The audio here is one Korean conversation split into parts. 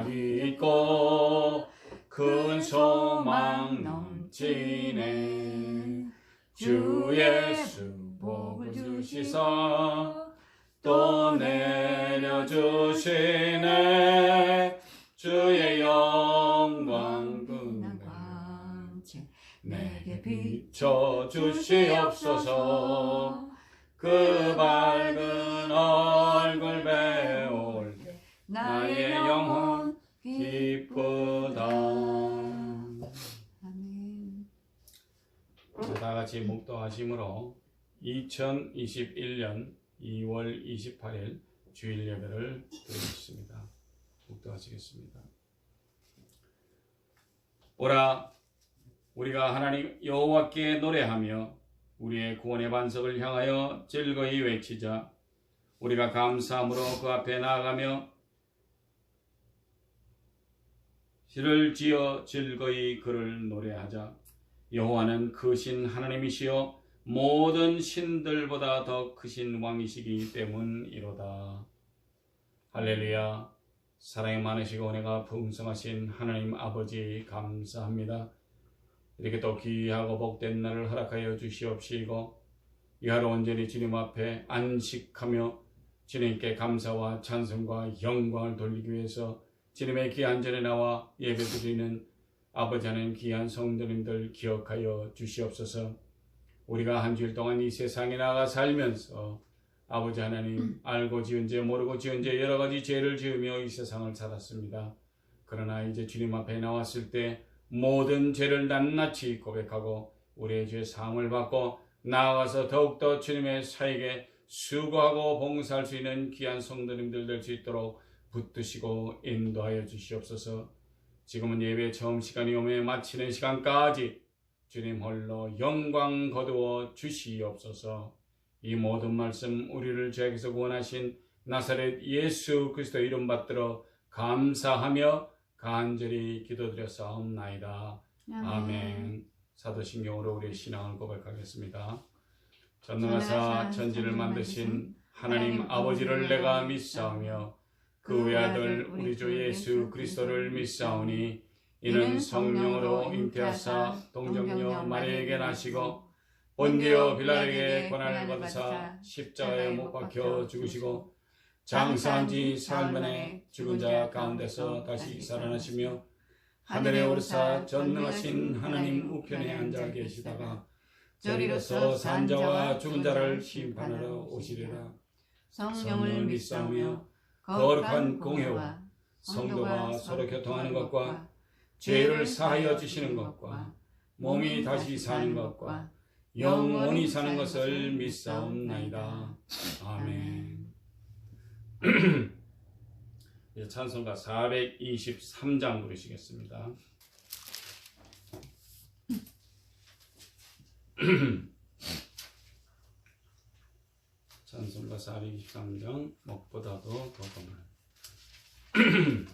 믿고 큰 소망 넘치네. 주 예수 복을 주시사 또 내려주시네. 주의 영광 빛나광채 내게 비춰주시옵소서. 그 밝은 얼굴 배울 때 나의 영혼 기쁘다. 아멘. 다 같이 묵도하심으로 2021년 2월 28일 주일 예배를 드리겠습니다. 묵도하시겠습니다. 오라, 우리가 하나님 여호와께 노래하며 우리의 구원의 반석을 향하여 즐거이 외치자. 우리가 감사함으로 그 앞에 나아가며 시를 지어 즐거이 그를 노래하자. 여호와는 크신 하나님이시여 모든 신들보다 더 크신 왕이시기 때문이로다. 할렐루야. 사랑이 많으시고 은혜가 풍성하신 하나님 아버지 감사합니다. 이렇게 또 귀하고 복된 날을 허락하여 주시옵시고 이 하루 온전히 주님 앞에 안식하며 주님께 감사와 찬송과 영광을 돌리기 위해서 주님의 귀한 전에 나와 예배드리는 아버지 하나님 귀한 성도님들 기억하여 주시옵소서. 우리가 한 주일 동안 이 세상에 나가 살면서 아버지 하나님 알고 지은 죄 모르고 지은 죄 여러 가지 죄를 지으며 이 세상을 살았습니다. 그러나 이제 주님 앞에 나왔을 때 모든 죄를 낱낱이 고백하고 우리의 죄 사함을 받고 나아가서 더욱더 주님의 사역에 수고하고 봉사할 수 있는 귀한 성도님들 될 수 있도록 붙드시고 인도하여 주시옵소서. 지금은 예배 처음 시간이 오매 마치는 시간까지 주님 홀로 영광 거두어 주시옵소서. 이 모든 말씀 우리를 죄악에서 구원하신 나사렛 예수 그리스도 이름 받들어 감사하며 간절히 기도드렸사옵나이다. 아멘. 사도신경으로 우리의 신앙을 고백하겠습니다. 전능하사 천지를 만드신 하나님 아버지를 내가 믿사오며 그 외아들 우리 주 예수 그리스도를 믿사오니 이는 성령으로 잉태하사 동정녀 마리아에게 나시고 본디오 빌라에게 고난을 받으사 십자가에 못 박혀 죽으시고 장사한 지 사흘 만에 죽은 자 가운데서 다시 살아나시며 하늘에 오르사 전능하신 하나님 우편에 앉아 계시다가 저리로서 산 자와 죽은 자를 심판하러 오시리라. 성령을 믿사오며 거룩한 공회와 성도가 서로 교통하는 것과 죄를 사하여 주시는 것과 몸이 다시 사는 것과 영원히 사는 것을 믿사옵나이다. 아멘. 찬송가 423장 부르시겠습니다. 찬송가 423장 목보다도 더 검은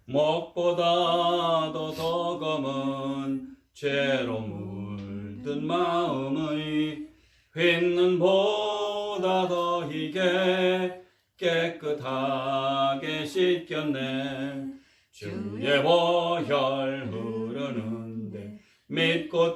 목보다도 더 검은 죄로 물든 마음의 휘는 보다 더 희게 깨끗하게 씻겼네. 주의 보혈 흐르는데 믿고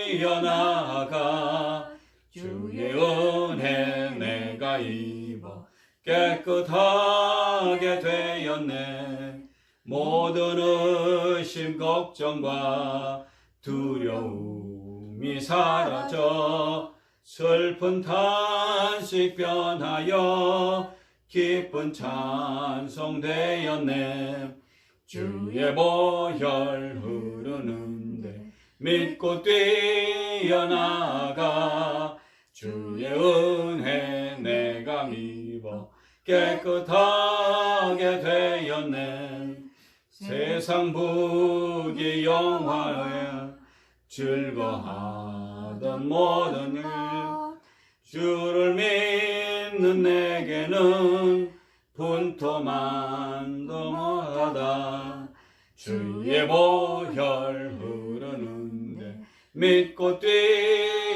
뛰어나가 주의 은혜 내가 입어 깨끗하게 되었네. 모든 의심 걱정과 두려움이 사라져 슬픈 탄식 변하여 기쁜 찬송 되었네. 주의 보혈 흐르는데 믿고 뛰어나가 주의 은혜 내가 입어 깨끗하게 되었네. 세상 부귀 영화에 즐거워하던 모든 일 주를 믿는 내게는 분토만도 뭐하다. 주의 보혈 흐르는데 믿고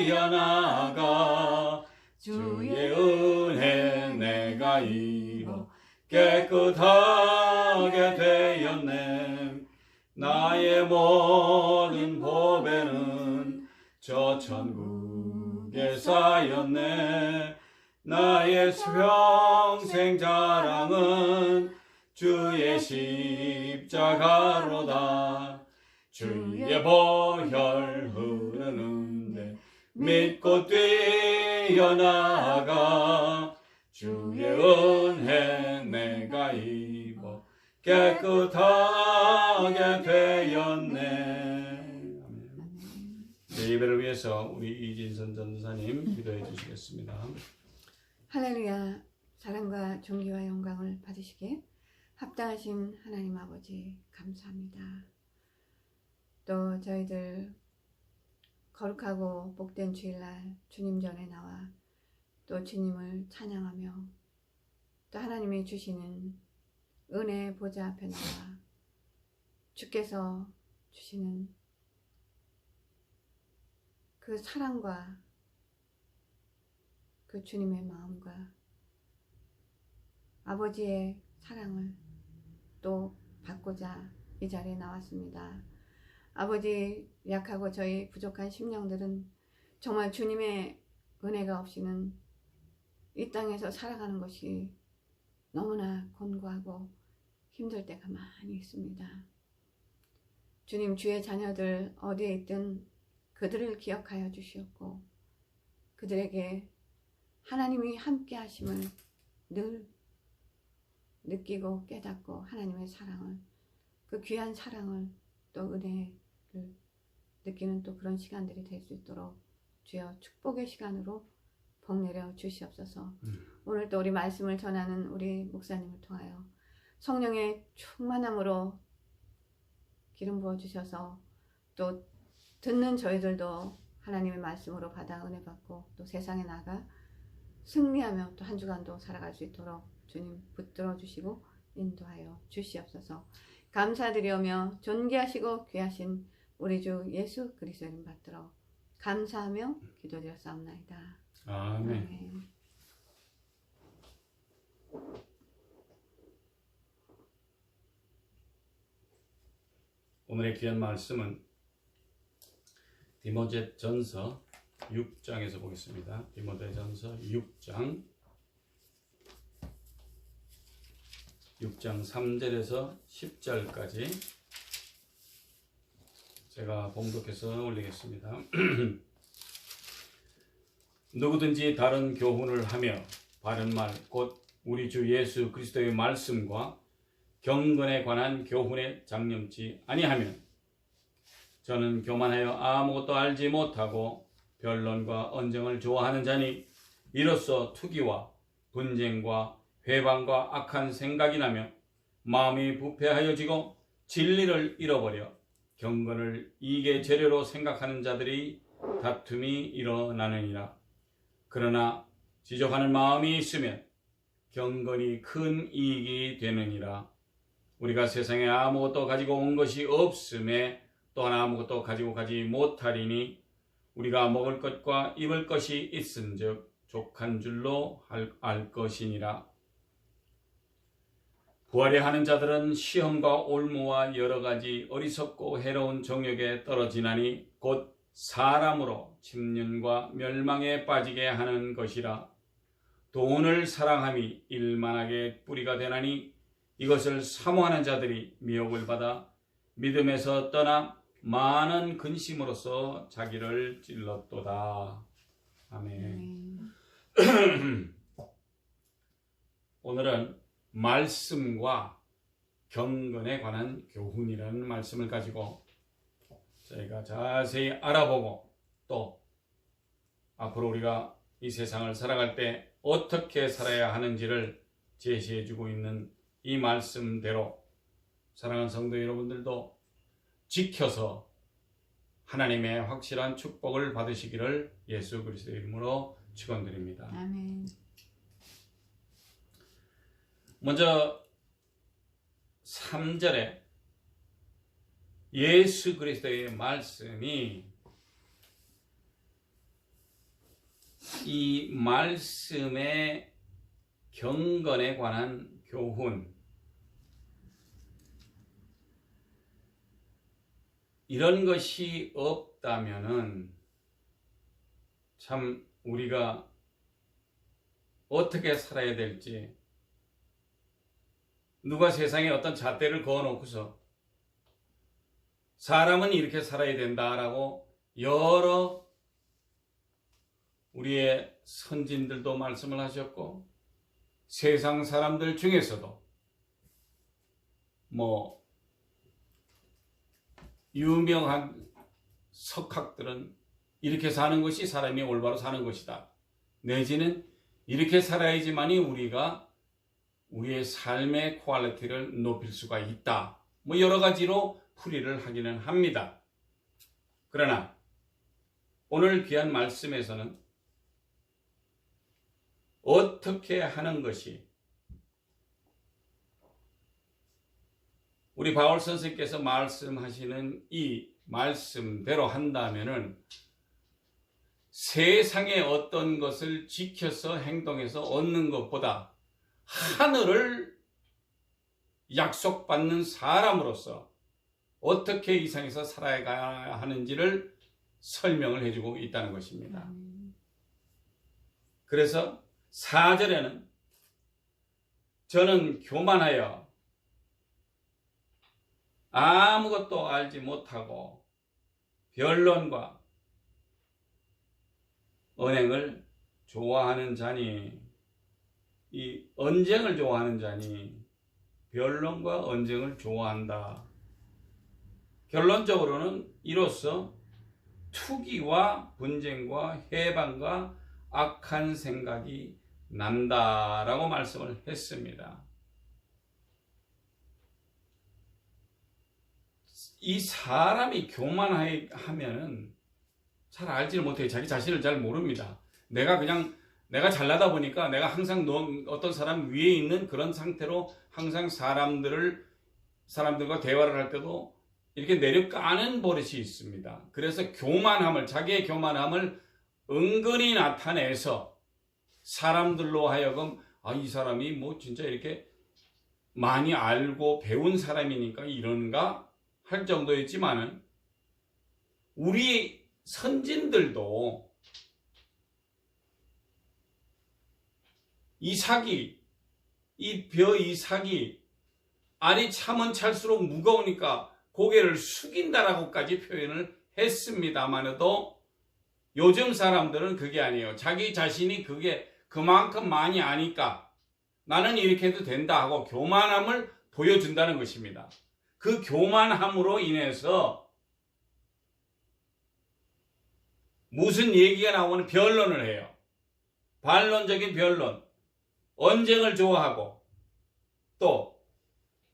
뛰어나가 주의 은혜 내가 입어 깨끗하게 되었네. 나의 모든 보배는 저 천국에 쌓였네. 나의 평생 자랑은 주의 십자가로다. 주의 보혈 흐르는데 믿고 뛰어나가. 주의 은혜 내가 입어 깨끗하게 되었네. 네, 예배를 위해서 우리 이진선 전도사님 기도해 주시겠습니다. 할렐루야. 사랑과 존귀와 영광을 받으시게 합당하신 하나님 아버지 감사합니다. 또 저희들 거룩하고 복된 주일날 주님 전에 나와 또 주님을 찬양하며 또 하나님이 주시는 은혜의 보좌 앞에 나와 주께서 주시는 그 사랑과 그 주님의 마음과 아버지의 사랑을 또 받고자 이 자리에 나왔습니다. 아버지, 약하고 저희 부족한 심령들은 정말 주님의 은혜가 없이는 이 땅에서 살아가는 것이 너무나 곤고하고 힘들 때가 많이 있습니다. 주님, 주의 자녀들 어디에 있든 그들을 기억하여 주시옵고 그들에게 하나님이 함께 하심을 늘 느끼고 깨닫고 하나님의 사랑을, 그 귀한 사랑을 또 은혜를 느끼는 또 그런 시간들이 될 수 있도록 주여 축복의 시간으로 복내려 주시옵소서. 오늘 또 우리 말씀을 전하는 우리 목사님을 통하여 성령의 충만함으로 기름 부어 주셔서 또 듣는 저희들도 하나님의 말씀으로 받아 은혜 받고 또 세상에 나가 승리하며 또 한 주간도 살아갈 수 있도록 주님 붙들어 주시고 인도하여 주시옵소서. 감사드리오며 존귀하시고 귀하신 우리 주 예수 그리스도의 이름 받들어 감사하며 기도드렸사옵나이다. 아멘. 아멘. 오늘의 귀한 말씀은 디모데전서 6장에서 보겠습니다. 디모데전서 6장 3절에서 10절까지 제가 봉독해서 올리겠습니다. 누구든지 다른 교훈을 하며 바른 말 곧 우리 주 예수 그리스도의 말씀과 경건에 관한 교훈에 장념치 아니하면 저는 교만하여 아무것도 알지 못하고 변론과 언쟁을 좋아하는 자니 이로써 투기와 분쟁과 회방과 악한 생각이 나며 마음이 부패하여지고 진리를 잃어버려 경건을 이익의 재료로 생각하는 자들이 다툼이 일어나느니라. 그러나 지적하는 마음이 있으면 경건이 큰 이익이 되느니라. 우리가 세상에 아무것도 가지고 온 것이 없음에 또한 아무것도 가지고 가지 못하리니 우리가 먹을 것과 입을 것이 있은즉 족한 줄로 알 것이니라. 부하려 하는 자들은 시험과 올무와 여러 가지 어리석고 해로운 정욕에 떨어지나니 곧 사람으로 침륜과 멸망에 빠지게 하는 것이라. 돈을 사랑함이 일만하게 뿌리가 되나니 이것을 사모하는 자들이 미혹을 받아 믿음에서 떠나 많은 근심으로써 자기를 찔렀도다. 아멘. 오늘은 말씀과 경건에 관한 교훈이라는 말씀을 가지고 저희가 자세히 알아보고 또 앞으로 우리가 이 세상을 살아갈 때 어떻게 살아야 하는지를 제시해주고 있는 이 말씀대로 사랑하는 성도 여러분들도 지켜서 하나님의 확실한 축복을 받으시기를 예수 그리스도의 이름으로 축원드립니다. 아멘. 먼저 3절에 예수 그리스도의 말씀이 이 말씀의 경건에 관한 교훈, 이런 것이 없다면은 참 우리가 어떻게 살아야 될지, 누가 세상에 어떤 잣대를 그어놓고서 사람은 이렇게 살아야 된다라고 여러 우리의 선진들도 말씀을 하셨고, 세상 사람들 중에서도 유명한 석학들은 이렇게 사는 것이 사람이 올바로 사는 것이다, 내지는 이렇게 살아야지만이 우리가 우리의 삶의 퀄리티를 높일 수가 있다, 여러 가지로 풀이를 하기는 합니다. 그러나 오늘 귀한 말씀에서는 어떻게 하는 것이, 우리 바울 선생께서 말씀하시는 이 말씀대로 한다면은 세상의 어떤 것을 지켜서 행동해서 얻는 것보다 하늘을 약속받는 사람으로서 어떻게 이 세상에서 살아가야 하는지를 설명을 해주고 있다는 것입니다. 그래서 4절에는 저는 교만하여 아무것도 알지 못하고 변론과 언행을 좋아하는 자니, 이 언쟁을 좋아하는 자니 변론과 언쟁을 좋아한다. 결론적으로는 이로써 투기와 분쟁과 해방과 악한 생각이 난다라고 말씀을 했습니다. 이 사람이 교만하면은 잘 알지를 못해요. 자기 자신을 잘 모릅니다. 내가 잘나다 보니까 내가 항상 어떤 사람 위에 있는 그런 상태로 항상 사람들과 대화를 할 때도 이렇게 내려까는 버릇이 있습니다. 그래서 자기의 교만함을 은근히 나타내서 사람들로 하여금 이 사람이 진짜 이렇게 많이 알고 배운 사람이니까 이런가 할 정도였지만은, 우리 선진들도 이 사기, 알이 차면 찰수록 무거우니까 고개를 숙인다라고까지 표현을 했습니다만도, 요즘 사람들은 그게 아니에요. 자기 자신이 그게 그만큼 많이 아니까 나는 이렇게 해도 된다 하고 교만함을 보여준다는 것입니다. 그 교만함으로 인해서 무슨 얘기가 나오면 변론을 해요. 반론적인 변론, 언쟁을 좋아하고 또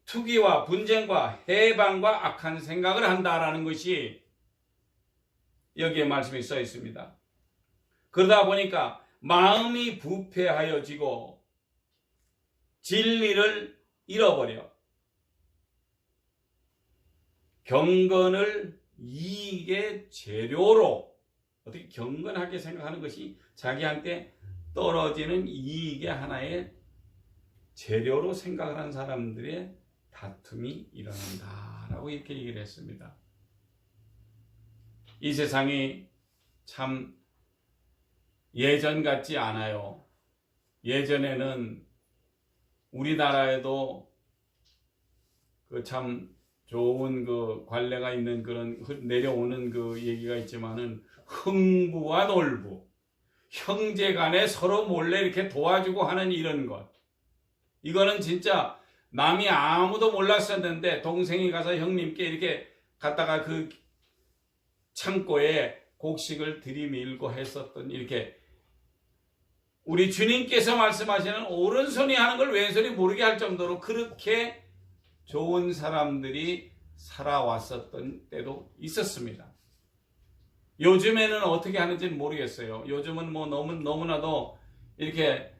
투기와 분쟁과 해방과 악한 생각을 한다라는 것이 여기에 말씀이 써 있습니다. 그러다 보니까 마음이 부패하여지고 진리를 잃어버려 경건을 이익의 재료로, 어떻게 경건하게 생각하는 것이 자기한테 떨어지는 이익의 하나의 재료로 생각을 한 사람들의 다툼이 일어난다라고 이렇게 얘기를 했습니다. 이 세상이 참 예전 같지 않아요. 예전에는 우리나라에도 참 좋은 관례가 있는 그런 내려오는 얘기가 있지만은, 흥부와 놀부, 형제간에 서로 몰래 이렇게 도와주고 하는 이런 것, 이거는 진짜 남이 아무도 몰랐었는데 동생이 가서 형님께 이렇게 갔다가 그 창고에 곡식을 들이밀고 했었던, 이렇게 우리 주님께서 말씀하시는 오른손이 하는 걸 왼손이 모르게 할 정도로 그렇게 좋은 사람들이 살아왔었던 때도 있었습니다. 요즘에는 어떻게 하는지는 모르겠어요. 요즘은 너무나도 이렇게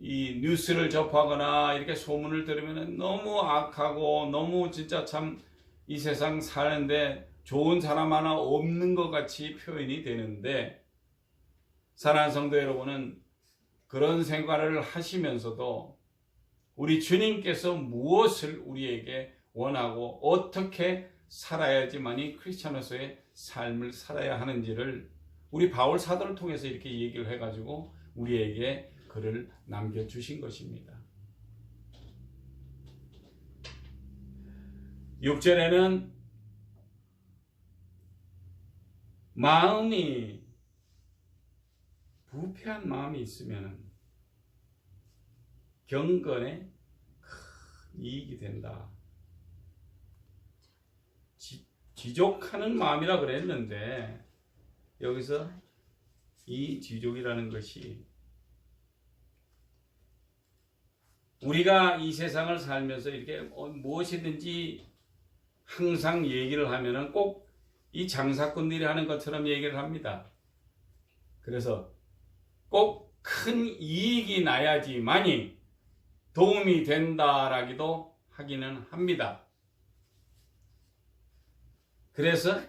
이 뉴스를 접하거나 이렇게 소문을 들으면 너무 악하고 너무 진짜 참 이 세상 사는데 좋은 사람 하나 없는 것 같이 표현이 되는데, 사랑하는 성도 여러분은 그런 생활을 하시면서도 우리 주님께서 무엇을 우리에게 원하고 어떻게 살아야지만이 크리스찬으로서의 삶을 살아야 하는지를 우리 바울 사도를 통해서 이렇게 얘기를 해가지고 우리에게 글을 남겨주신 것입니다. 6절에는 마음이 부패한 마음이 있으면 경건에 큰 이익이 된다. 지족하는 마음이라 그랬는데 여기서 이 지족이라는 것이 우리가 이 세상을 살면서 이렇게 무엇이든지 항상 얘기를 하면은 꼭 이 장사꾼들이 하는 것처럼 얘기를 합니다. 그래서 꼭 큰 이익이 나야지만이 도움이 된다라기도 하기는 합니다. 그래서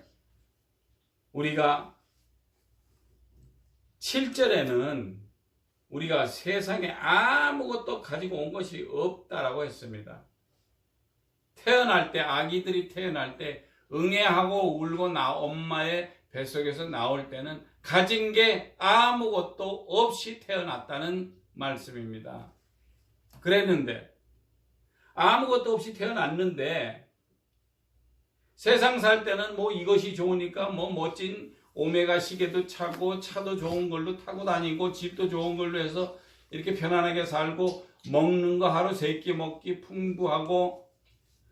우리가 7절에는 우리가 세상에 아무것도 가지고 온 것이 없다라고 했습니다. 태어날 때, 아기들이 태어날 때 응애하고 울고 엄마의 뱃속에서 나올 때는 가진 게 아무것도 없이 태어났다는 말씀입니다. 그랬는데 아무것도 없이 태어났는데 세상 살 때는 뭐 이것이 좋으니까 뭐 멋진 오메가 시계도 차고 차도 좋은 걸로 타고 다니고 집도 좋은 걸로 해서 이렇게 편안하게 살고 먹는 거 하루 3끼 먹기 풍부하고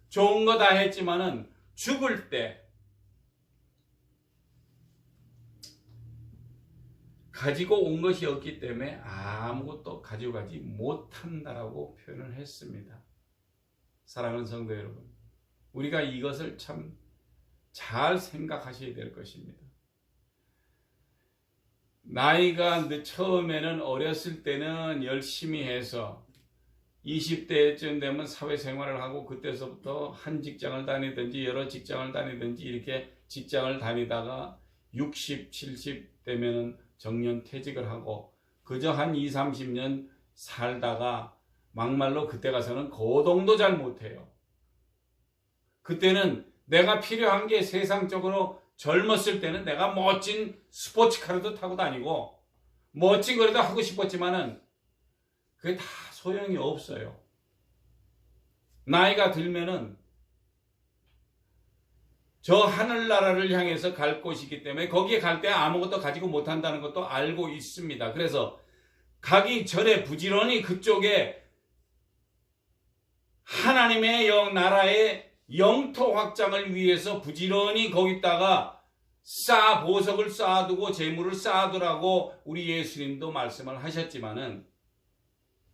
좋은 거 다 했지만은 죽을 때 가지고 온 것이 없기 때문에 아무것도 가지고 가지 못한다라고 표현을 했습니다. 사랑하는 성도 여러분, 우리가 이것을 참 잘 생각하셔야 될 것입니다. 나이가 처음에는 어렸을 때는 열심히 해서 20대쯤 되면 사회생활을 하고 그때서부터 한 직장을 다니든지 여러 직장을 다니든지 이렇게 직장을 다니다가 60, 70 되면은 정년퇴직을 하고 그저 한 20, 30년 살다가 막말로 그때 가서는 거동도 잘 못해요. 그때는 내가 필요한 게 세상적으로 젊었을 때는 내가 멋진 스포츠카로도 타고 다니고 멋진 거라도 하고 싶었지만은 그게 다 소용이 없어요. 나이가 들면은 저 하늘나라를 향해서 갈 곳이기 때문에 거기에 갈 때 아무것도 가지고 못한다는 것도 알고 있습니다. 그래서 가기 전에 부지런히 그쪽에 하나님의 나라의 영토 확장을 위해서 부지런히 거기다가 보석을 쌓아두고 재물을 쌓아두라고 우리 예수님도 말씀을 하셨지만은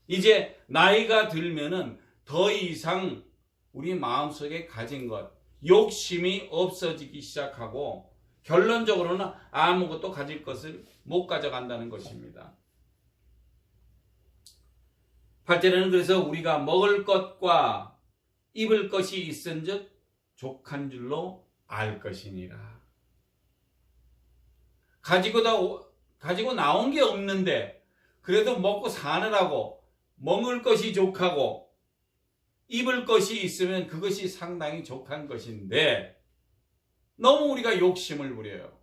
이제 나이가 들면은 더 이상 우리 마음속에 가진 것, 욕심이 없어지기 시작하고 결론적으로는 아무것도 가질 것을 못 가져간다는 것입니다. 8절에는 그래서 우리가 먹을 것과 입을 것이 있은즉 족한 줄로 알 것이니라. 가지고 나온 게 없는데 그래도 먹고 사느라고 먹을 것이 족하고 입을 것이 있으면 그것이 상당히 족한 것인데 너무 우리가 욕심을 부려요.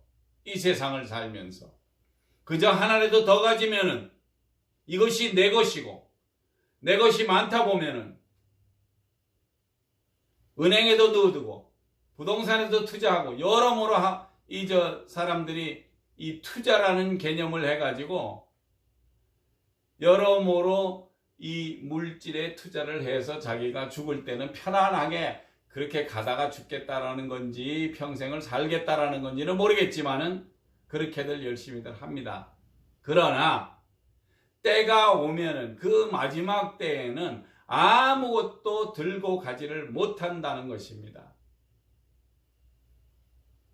이 세상을 살면서 그저 하나라도 더 가지면은 이것이 내 것이고 내 것이 많다 보면은 은행에도 넣어두고 부동산에도 투자하고 여러모로 사람들이 이 투자라는 개념을 해가지고 여러모로 이 물질에 투자를 해서 자기가 죽을 때는 편안하게 그렇게 가다가 죽겠다라는 건지 평생을 살겠다라는 건지는 모르겠지만은 그렇게들 열심히들 합니다. 그러나 때가 오면은 그 마지막 때에는 아무것도 들고 가지를 못한다는 것입니다.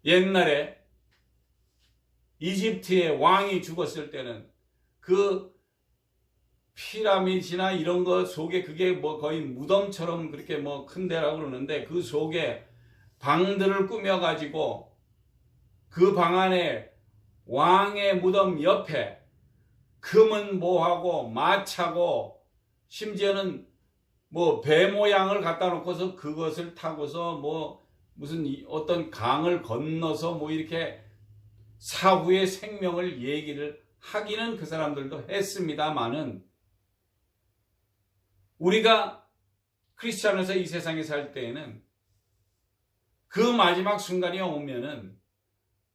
옛날에 이집트의 왕이 죽었을 때는 그 피라미드나 이런 것 속에 그게 뭐 거의 무덤처럼 그렇게 뭐 큰 데라고 그러는데 그 속에 방들을 꾸며가지고 그 방 안에 왕의 무덤 옆에 금은 모하고 마차고 심지어는 뭐 배 모양을 갖다 놓고서 그것을 타고서 뭐 무슨 어떤 강을 건너서 뭐 이렇게 사후의 생명을 얘기를 하기는 그 사람들도 했습니다마는, 우리가 크리스찬에서 이 세상에 살 때에는 그 마지막 순간이 오면은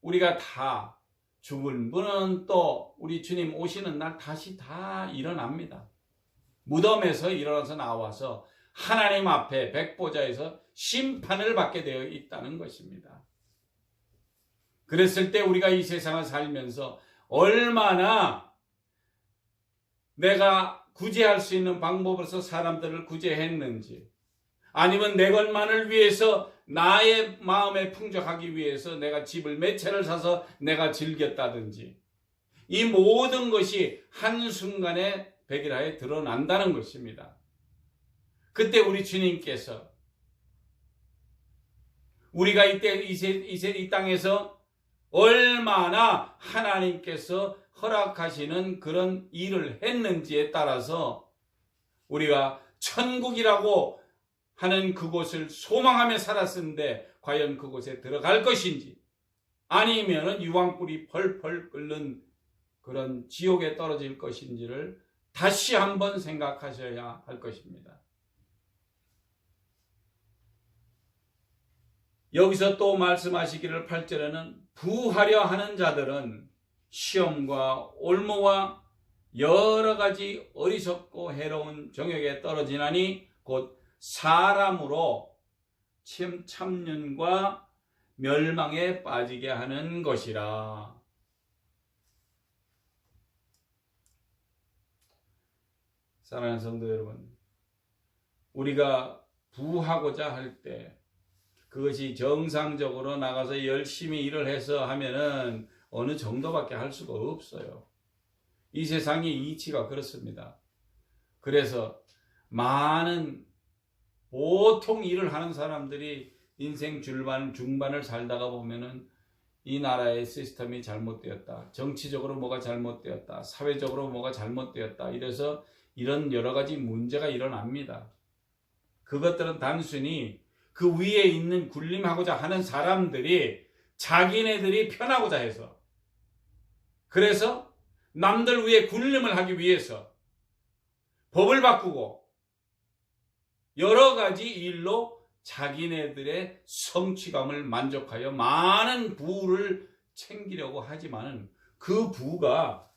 우리가 다 죽은 분은 또 우리 주님 오시는 날 다시 다 일어납니다. 무덤에서 일어나서 나와서 하나님 앞에 백보자에서 심판을 받게 되어 있다는 것입니다. 그랬을 때 우리가 이 세상을 살면서 얼마나 내가 구제할 수 있는 방법으로서 사람들을 구제했는지, 아니면 내 것만을 위해서 나의 마음에 풍족하기 위해서 내가 집을 몇 채를 사서 내가 즐겼다든지, 이 모든 것이 한순간에 백일하에 드러난다는 것입니다. 그때 우리 주님께서 우리가 이때 이 땅에서 얼마나 하나님께서 허락하시는 그런 일을 했는지에 따라서 우리가 천국이라고 하는 그곳을 소망하며 살았는데 과연 그곳에 들어갈 것인지, 아니면 유황불이 펄펄 끓는 그런 지옥에 떨어질 것인지를 다시 한번 생각하셔야 할 것입니다. 여기서 또 말씀하시기를 8절에는 부하려 하는 자들은 시험과 올무와 여러 가지 어리석고 해로운 정욕에 떨어지나니 곧 사람으로 참년과 멸망에 빠지게 하는 것이라. 사랑하는 성도 여러분, 우리가 부하고자 할 때 그것이 정상적으로 나가서 열심히 일을 해서 하면은 어느 정도밖에 할 수가 없어요. 이 세상의 이치가 그렇습니다. 그래서 많은 보통 일을 하는 사람들이 인생 중반을 살다가 보면은 이 나라의 시스템이 잘못되었다, 정치적으로 뭐가 잘못되었다, 사회적으로 뭐가 잘못되었다, 이래서 이런 여러 가지 문제가 일어납니다. 그것들은 단순히 그 위에 있는 군림하고자 하는 사람들이 자기네들이 편하고자 해서, 그래서 남들 위에 군림을 하기 위해서 법을 바꾸고 여러 가지 일로 자기네들의 성취감을 만족하여 많은 부를 챙기려고 하지만은, 그 부가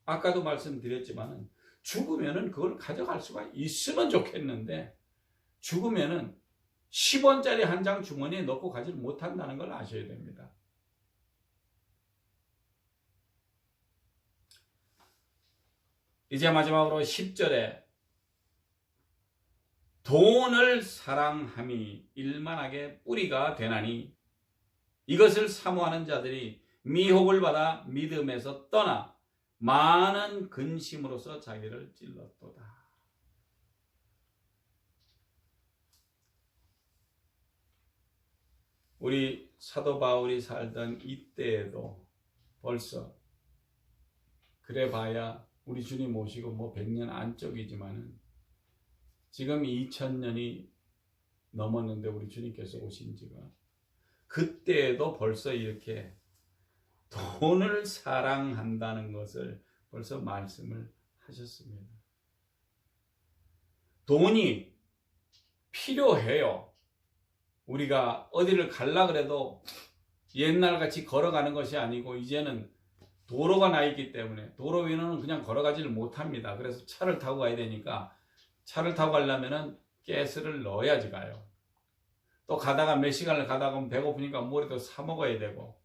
아까도 말씀드렸지만은 죽으면은 그걸 가져갈 수가 있으면 좋겠는데, 죽으면은 10원짜리 한 장 주머니에 넣고 가지를 못한다는 걸 아셔야 됩니다. 이제 마지막으로 10절에 돈을 사랑함이 일만하게 뿌리가 되나니 이것을 사모하는 자들이 미혹을 받아 믿음에서 떠나 많은 근심으로서 자기를 찔렀도다. 우리 사도 바울이 살던 이때에도 벌써 그래 봐야 우리 주님 모시고 뭐 100년 안쪽이지만은 지금 2000년이 넘었는데 우리 주님께서 오신 지가, 그때에도 벌써 이렇게 돈을 사랑한다는 것을 벌써 말씀을 하셨습니다. 돈이 필요해요. 우리가 어디를 가려고 그래도 옛날같이 걸어가는 것이 아니고 이제는 도로가 나 있기 때문에 도로 위는 그냥 걸어가지를 못합니다. 그래서 차를 타고 가야 되니까 차를 타고 가려면은 가스를 넣어야지 가요. 또 가다가 몇 시간을 가다가 배고프니까 뭐라도 사 먹어야 되고,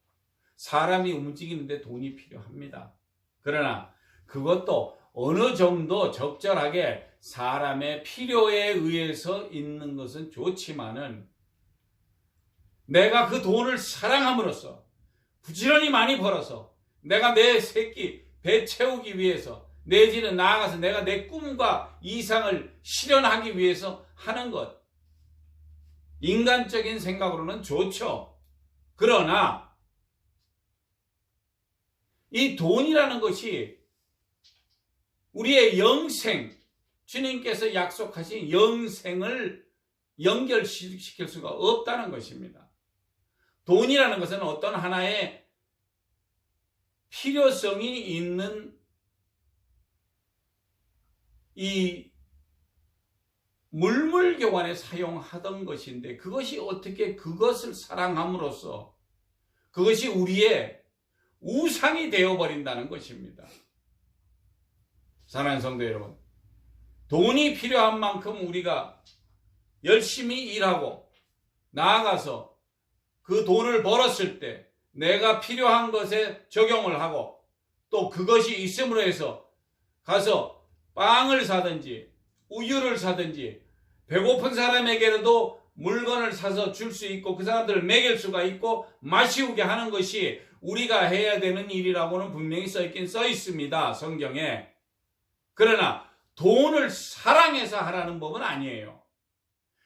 사람이 움직이는데 돈이 필요합니다. 그러나 그것도 어느 정도 적절하게 사람의 필요에 의해서 있는 것은 좋지만은, 내가 그 돈을 사랑함으로써 부지런히 많이 벌어서 내가 내 새끼 배 채우기 위해서, 내지는 나아가서 내가 내 꿈과 이상을 실현하기 위해서 하는 것, 인간적인 생각으로는 좋죠. 그러나 이 돈이라는 것이 우리의 영생, 주님께서 약속하신 영생을 연결시킬 수가 없다는 것입니다. 돈이라는 것은 어떤 하나의 필요성이 있는 이 물물교환에 사용하던 것인데, 그것이 어떻게 그것을 사랑함으로써 그것이 우리의 우상이 되어버린다는 것입니다. 사랑하는 성도 여러분, 돈이 필요한 만큼 우리가 열심히 일하고 나아가서 그 돈을 벌었을 때 내가 필요한 것에 적용을 하고, 또 그것이 있음으로 해서 가서 빵을 사든지 우유를 사든지 배고픈 사람에게라도 물건을 사서 줄 수 있고 그 사람들을 먹일 수가 있고 마시우게 하는 것이 우리가 해야 되는 일이라고는 분명히 써있긴 써있습니다, 성경에. 그러나 돈을 사랑해서 하라는 법은 아니에요.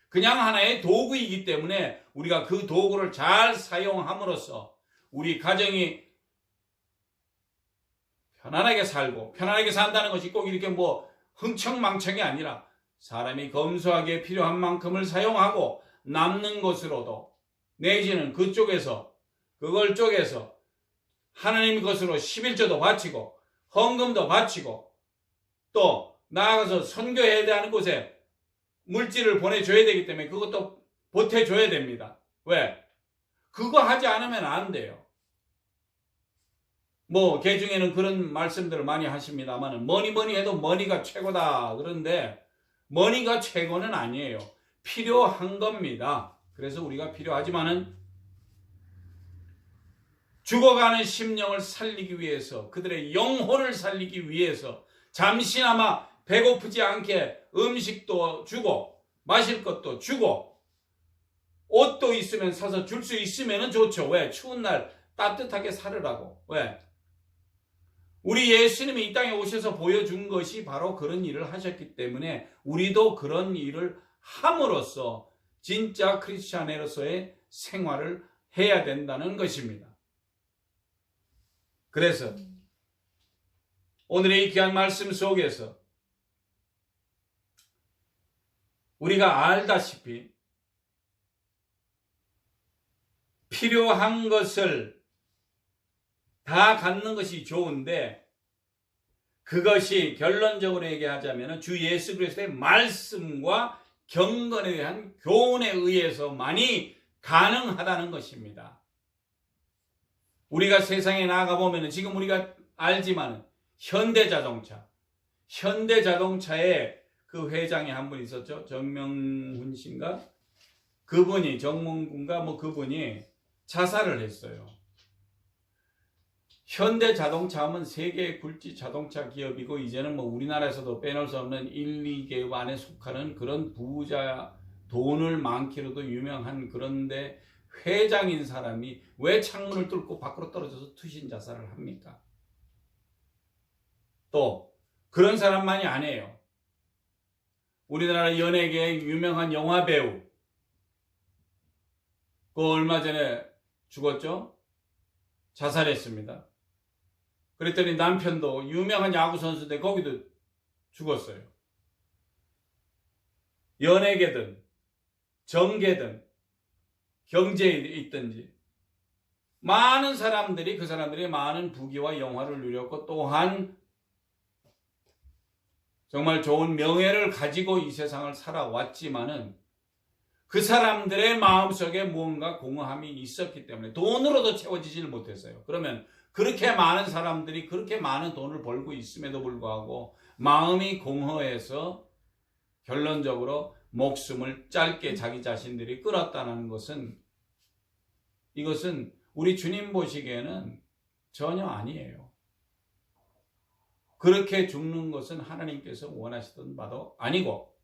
그냥 하나의 도구이기 때문에 우리가 그 도구를 잘 사용함으로써 우리 가정이 편안하게 살고, 편안하게 산다는 것이 꼭 이렇게 뭐 흥청망청이 아니라 사람이 검소하게 필요한 만큼을 사용하고 남는 것으로도, 내지는 그걸 쪼개서 하나님 것으로 11조도 바치고 헌금도 바치고, 또 나아가서 선교해야 되는 곳에 물질을 보내줘야 되기 때문에 그것도 보태줘야 됩니다. 왜? 그거 하지 않으면 안 돼요. 뭐 개중에는 그런 말씀들을 많이 하십니다만, 뭐니 해도 머니가 최고다. 그런데 머니가 최고는 아니에요. 필요한 겁니다. 그래서 우리가 필요하지만은 죽어가는 심령을 살리기 위해서, 그들의 영혼을 살리기 위해서 잠시나마 배고프지 않게 음식도 주고 마실 것도 주고 옷도 있으면 사서 줄 수 있으면 좋죠. 왜? 추운 날 따뜻하게 살으라고. 왜? 우리 예수님이 이 땅에 오셔서 보여준 것이 바로 그런 일을 하셨기 때문에 우리도 그런 일을 함으로써 진짜 크리스찬으로서의 생활을 해야 된다는 것입니다. 그래서 오늘의 이 귀한 말씀 속에서 우리가 알다시피 필요한 것을 다 갖는 것이 좋은데, 그것이 결론적으로 얘기하자면 주 예수 그리스도의 말씀과 경건에 대한 교훈에 의해서만이 가능하다는 것입니다. 우리가 세상에 나가보면 지금 우리가 알지만 현대자동차에 그 회장이 한 분 있었죠. 정명훈 씨인가? 그분이 자살을 했어요. 현대자동차 하면 세계의 굴지 자동차 기업이고, 이제는 뭐 우리나라에서도 빼놓을 수 없는 1, 2개국 안에 속하는 그런 부자, 돈을 많기로도 유명한, 그런데 회장인 사람이 왜 창문을 뚫고 밖으로 떨어져서 투신 자살을 합니까? 또 그런 사람만이 아니에요. 우리나라 연예계의 유명한 영화배우, 그 얼마 전에 죽었죠? 자살했습니다. 그랬더니 남편도 유명한 야구선수인데 거기도 죽었어요. 연예계든 정계든 경제에 있든지 많은 사람들이, 그 사람들이 많은 부귀와 영화를 누렸고, 또한 정말 좋은 명예를 가지고 이 세상을 살아왔지만은 그 사람들의 마음속에 무언가 공허함이 있었기 때문에 돈으로도 채워지지를 못했어요. 그러면 그렇게 많은 사람들이 그렇게 많은 돈을 벌고 있음에도 불구하고 마음이 공허해서 결론적으로 목숨을 짧게 자기 자신들이 끊었다는 것은, 이것은 우리 주님 보시기에는 전혀 아니에요. 그렇게 죽는 것은 하나님께서 원하시던 바도 아니고,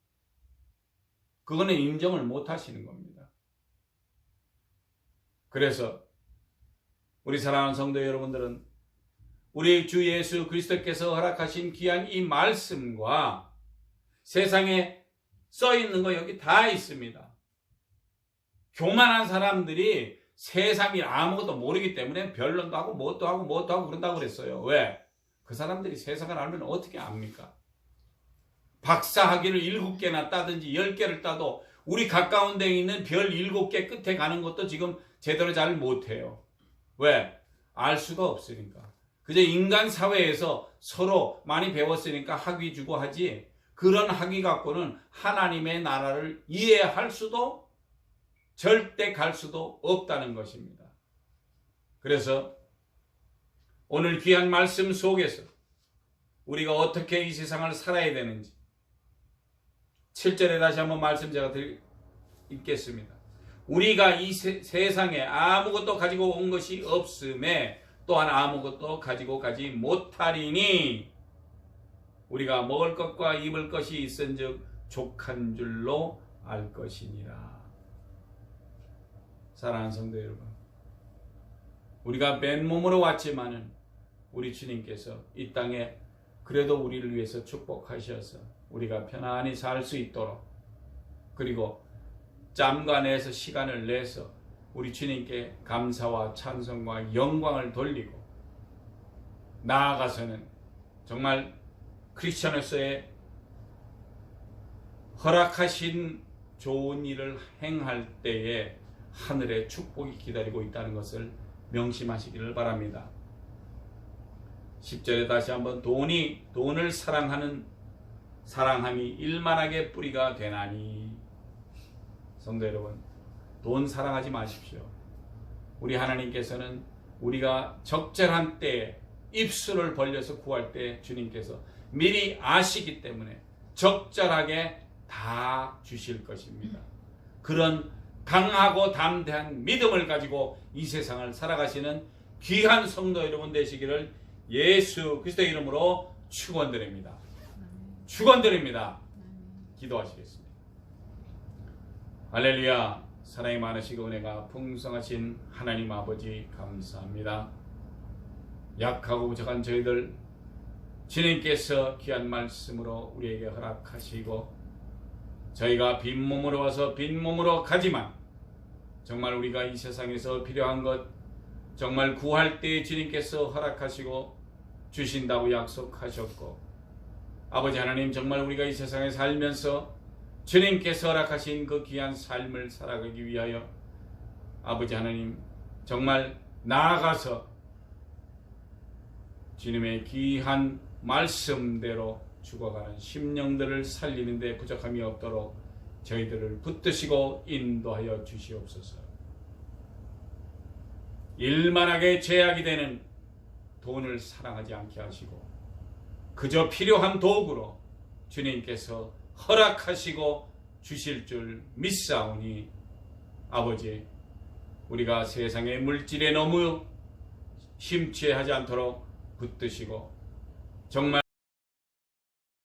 그거는 인정을 못 하시는 겁니다. 그래서 우리 사랑하는 성도 여러분들은 우리 주 예수 그리스도께서 허락하신 귀한 이 말씀과 세상에 써 있는 거 여기 다 있습니다. 교만한 사람들이 세상이 아무것도 모르기 때문에 변론도 하고 뭣도 하고 그런다고 그랬어요. 왜? 그 사람들이 세상을 알면 어떻게 압니까? 박사 학위를 7개나 따든지 10개를 따도 우리 가까운 데에 있는 별 7개 끝에 가는 것도 지금 제대로 잘 못해요. 왜? 알 수가 없으니까. 그저 인간 사회에서 서로 많이 배웠으니까 학위 주고 하지, 그런 학위 갖고는 하나님의 나라를 이해할 수도 절대 갈 수도 없다는 것입니다. 그래서 오늘 귀한 말씀 속에서 우리가 어떻게 이 세상을 살아야 되는지 7절에 다시 한번 말씀 제가 읽겠습니다. 우리가 이 세상에 아무것도 가지고 온 것이 없음에 또한 아무것도 가지고 가지 못하리니 우리가 먹을 것과 입을 것이 있은즉 족한 줄로 알 것이니라. 사랑하는 성도 여러분, 우리가 맨몸으로 왔지만은 우리 주님께서 이 땅에 그래도 우리를 위해서 축복하셔서 우리가 편안히 살 수 있도록, 그리고 짬과 내서 시간을 내서 우리 주님께 감사와 찬송과 영광을 돌리고 나아가서는 정말 크리스천으로서의 허락하신 좋은 일을 행할 때에 하늘의 축복이 기다리고 있다는 것을 명심하시기를 바랍니다. 10절에 다시 한번 돈을 사랑함이 일만하게 뿌리가 되나니. 성도 여러분, 돈 사랑하지 마십시오. 우리 하나님께서는 우리가 적절한 때에 입술을 벌려서 구할 때 주님께서 미리 아시기 때문에 적절하게 다 주실 것입니다. 그런 강하고 담대한 믿음을 가지고 이 세상을 살아가시는 귀한 성도 여러분 되시기를 예수 그리스도의 이름으로 축원드립니다. 축원드립니다. 기도하시겠습니다. 할렐루야. 사랑이 많으시고 은혜가 풍성하신 하나님 아버지 감사합니다. 약하고 부족한 저희들 주님께서 귀한 말씀으로 우리에게 허락하시고 저희가 빈몸으로 와서 빈몸으로 가지만 정말 우리가 이 세상에서 필요한 것 정말 구할 때 주님께서 허락하시고 주신다고 약속하셨고, 아버지 하나님 정말 우리가 이 세상에 살면서 주님께서 허락하신 그 귀한 삶을 살아가기 위하여 아버지 하나님 정말 나아가서 주님의 귀한 말씀대로 죽어가는 심령들을 살리는 데 부족함이 없도록 저희들을 붙드시고 인도하여 주시옵소서. 일만하게 죄악이 되는 돈을 사랑하지 않게 하시고 그저 필요한 도구로 주님께서 허락하시고 주실 줄 믿사오니 아버지, 우리가 세상의 물질에 너무 심취하지 않도록 붙드시고 정말